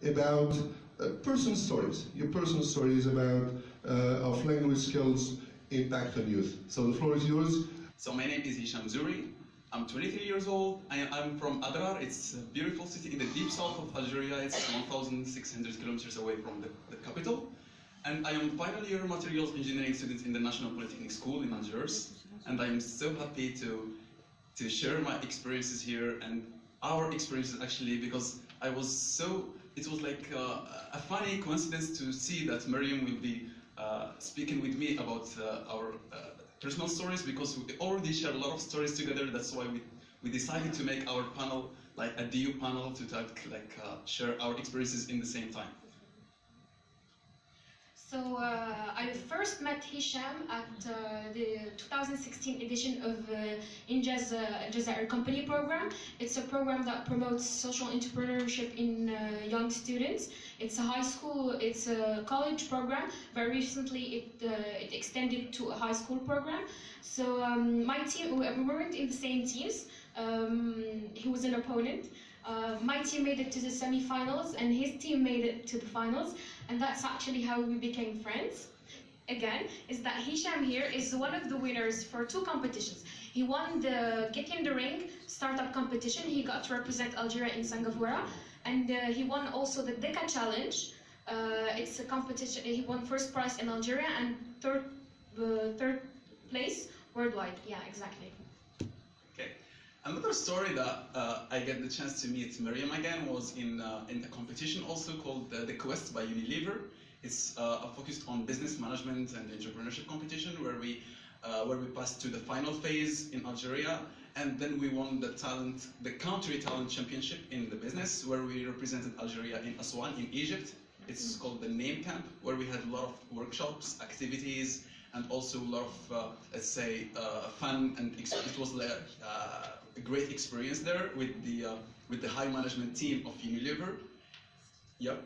about personal stories, your personal stories about of language skills impact on youth. So the floor is yours. So my name is Hisham Zouri. I'm 23 years old. I'm from Adrar. It's a beautiful city in the deep south of Algeria. It's 1,600 kilometers away from the capital. And I am final year materials engineering student in the National Polytechnic School in Algiers. And I am so happy to share my experiences here and our experiences actually, because it was like a funny coincidence to see that Meriem will be speaking with me about our personal stories, because we already share a lot of stories together. That's why we decided to make our panel like a DU panel to talk, share our experiences in the same time. So I first met Hisham at the 2016 edition of INJAZ Djazair company program. It's a program that promotes social entrepreneurship in young students. It's a high school, it's a college program. Very recently it extended to a high school program. So my team, we weren't in the same teams. He was an opponent. My team made it to the semi-finals and his team made it to the finals, and that's actually how we became friends. Again, is that Hisham here is one of the winners for 2 competitions. He won the Get in the Ring startup competition. He got to represent Algeria in Singapore, and he won also the Deca Challenge. It's a competition. He won first prize in Algeria and third place worldwide. Yeah, exactly. Okay. Another story that I get the chance to meet Meriem again was in a competition also called The Quest by Unilever. It's focused on business management and entrepreneurship competition where we passed to the final phase in Algeria, and then we won the country talent championship in the business where we represented Algeria in Aswan in Egypt. It's called the Name Camp, where we had a lot of workshops, activities, and also a lot of, let's say, fun, and it was a great experience there with the high management team of Unilever. Yep.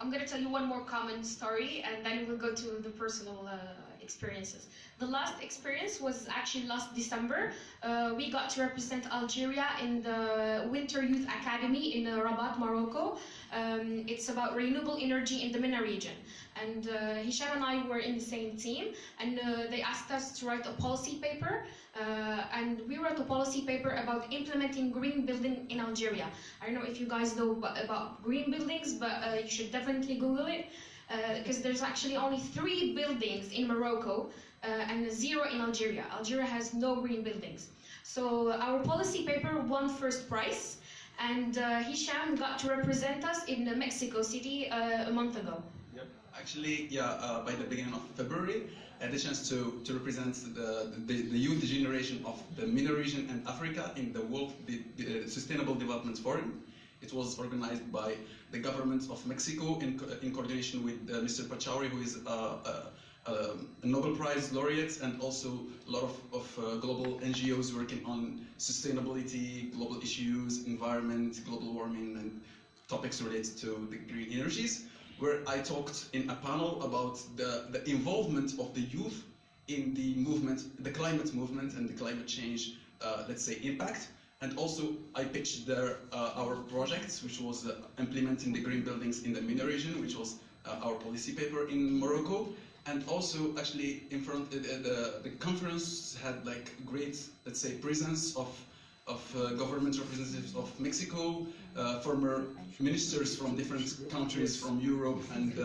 I'm going to tell you one more common story, and then we'll go to the personal experiences. The last experience was actually last December. We got to represent Algeria in the Winter Youth Academy in Rabat, Morocco. It's about renewable energy in the MENA region. And Hisham and I were in the same team, and they asked us to write a policy paper. And we wrote a policy paper about implementing green building in Algeria. I don't know if you guys know about green buildings, but you should definitely Google it, because there's actually only 3 buildings in Morocco and 0 in Algeria. Algeria has no green buildings. So our policy paper won first prize, and Hisham got to represent us in Mexico City a month ago. Yep. Actually, yeah, by the beginning of February, I had the chance to represent the youth generation of the MENA region and Africa in the World Sustainable Development Forum. It was organized by the government of Mexico in coordination with Mr. Pachauri, who is a Nobel Prize laureate, and also a lot of global NGOs working on sustainability, global issues, environment, global warming, and topics related to the green energies, where I talked in a panel about the involvement of the youth in the movement, the climate movement and the climate change, let's say, impact. And also I pitched there our projects, which was implementing the green buildings in the MENA region, which was our policy paper in Morocco. And also actually in front, the conference had like great, let's say, presence of government representatives of Mexico, former ministers from different countries from Europe and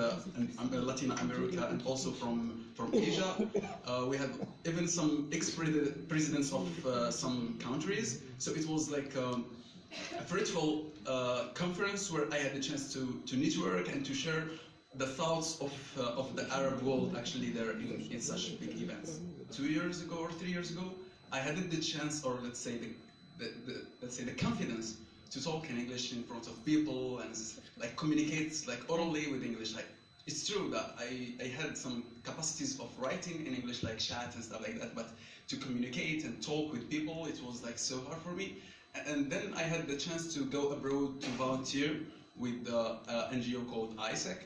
Latin America, and also from Asia. We had even some ex-presidents of some countries. So it was like a fruitful conference where I had the chance to network and to share the thoughts of the Arab world actually there in such big events. 2 years ago or 3 years ago, I hadn't the chance, or let's say the confidence to talk in English in front of people and like communicate like orally with English. Like it's true that I had some capacities of writing in English, like chat and stuff like that, but to communicate and talk with people, it was like so hard for me. And then I had the chance to go abroad to volunteer with the NGO called ISEC,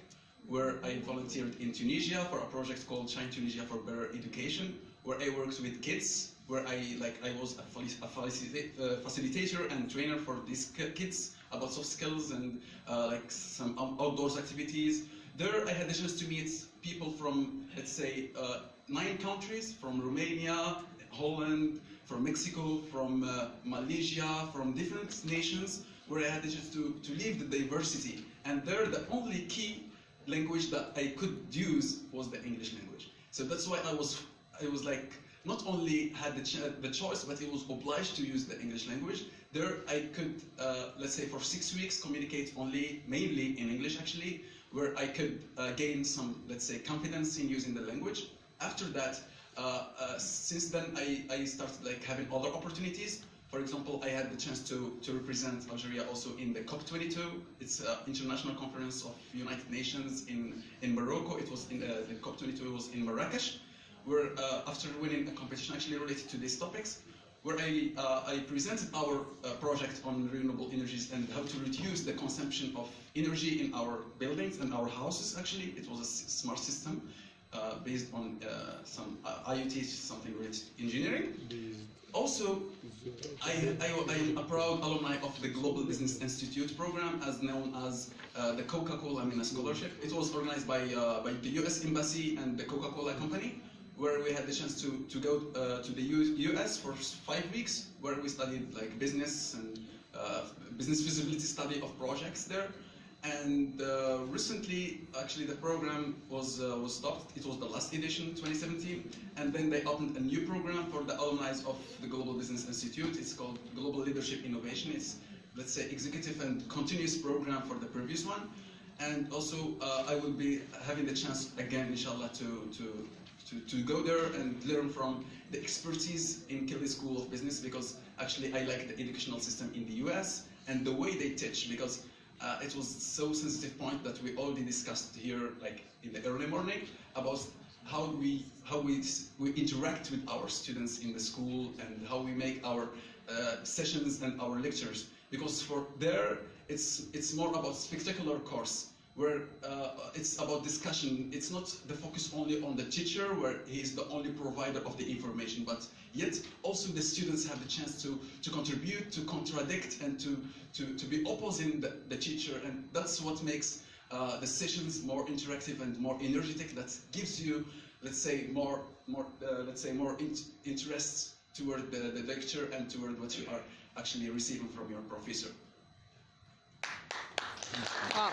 where I volunteered in Tunisia for a project called Shine Tunisia for Better Education, where I worked with kids, where I was a facilitator and trainer for these kids about soft skills and like some outdoors activities. There I had the chance to meet people from, let's say, 9 countries, from Romania, Holland, from Mexico, from Malaysia, from different nations, where I had the chance to live the diversity. And there, the only key language that I could use was the English language. So that's why I was like, not only had the choice, but I was obliged to use the English language. There I could, let's say for 6 weeks, communicate mainly in English actually, where I could gain some, let's say, confidence in using the language. After that, since then I started like having other opportunities. For example, I had the chance to represent Algeria also in the COP22. It's an international conference of United Nations in Morocco. It was in the COP22 was in Marrakesh, where after winning a competition actually related to these topics, where I presented our project on renewable energies and how to reduce the consumption of energy in our buildings and our houses. Actually, it was a smart system based on some IoT, something related to engineering. Also, I am a proud alumni of the Global Business Institute program, as known as the Coca-Cola Scholarship. It was organized by the US Embassy and the Coca-Cola Company, where we had the chance to go to the US for 5 weeks, where we studied like business and business feasibility study of projects there. And recently, actually, the program was stopped. It was the last edition, 2017, and then they opened a new program for the alumni of the Global Business Institute. It's called Global Leadership Innovation. It's, let's say, executive and continuous program for the previous one. And also, I will be having the chance again, inshallah, to go there and learn from the expertise in Kelly School of Business, because actually I like the educational system in the US and the way they teach, because it was so sensitive point that we already discussed here, like in the early morning, about how we interact with our students in the school and how we make our sessions and our lectures. Because for there, it's more about spectacular course, where it's about discussion. It's not the focus only on the teacher, where he is the only provider of the information, but yet also the students have the chance to contribute, to contradict, and to be opposing the teacher. And that's what makes the sessions more interactive and more energetic. That gives you, let's say, more interest toward the lecture and toward what you are actually receiving from your professor. Wow.